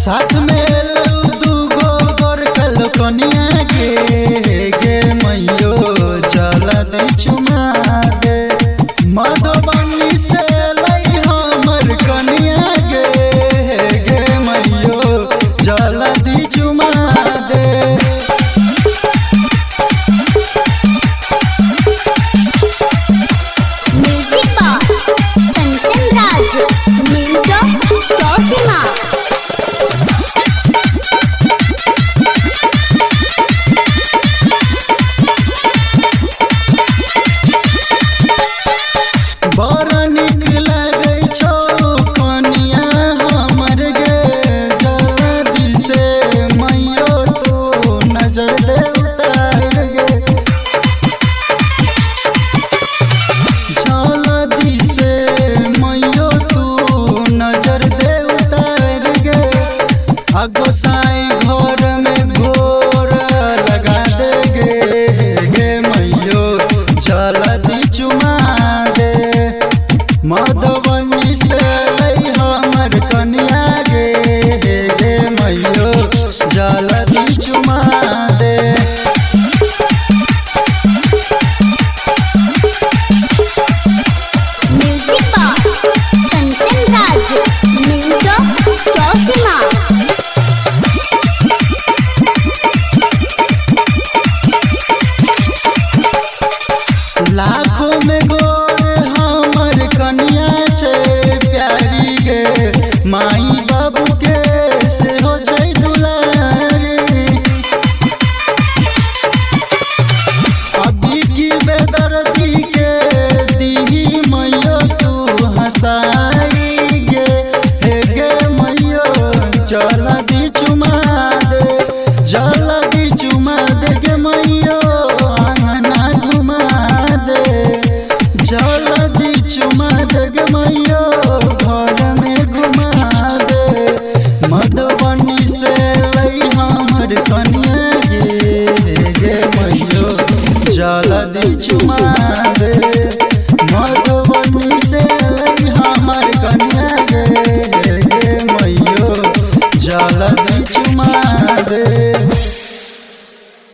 साथ में दूगो गोरकल कनिया गे मैयो चल दे चुमा दे। मधुबनी से लई हमर कनिया गे मैयो चल दे चुमा दे। बड़ा निक लगे छो कनिया हमर गे जल्दी से मैयो तू नजर दे उतार गे। जल्दी से मैयो तू नजर दे उतार गे। अगोसाई घर में गोर लगा दे गे मैयो जल्दी चुमा दे। मधुबनी से लई हमर कनिया गे मैयो जल्दी चुमा दे। लाखों में गोर हमर कनिया छे प्यारी गे माई बाबू के से हो छै दुलारी। अभी की बेदर्दी के दीही मैयो तू हंसाई गे मैयो जल्दी चुमा दे। जल्दी चुमा दे गे मैयो अंगना घुमा दे। जल्दी चुमा दे गे मैयो घर में घुमा दे। मधुबनी से लई हमर कनिया गे मैयो जल्दी चुमा दे। मधुबनी से लई हमर कनिया गे मैयो जल्दी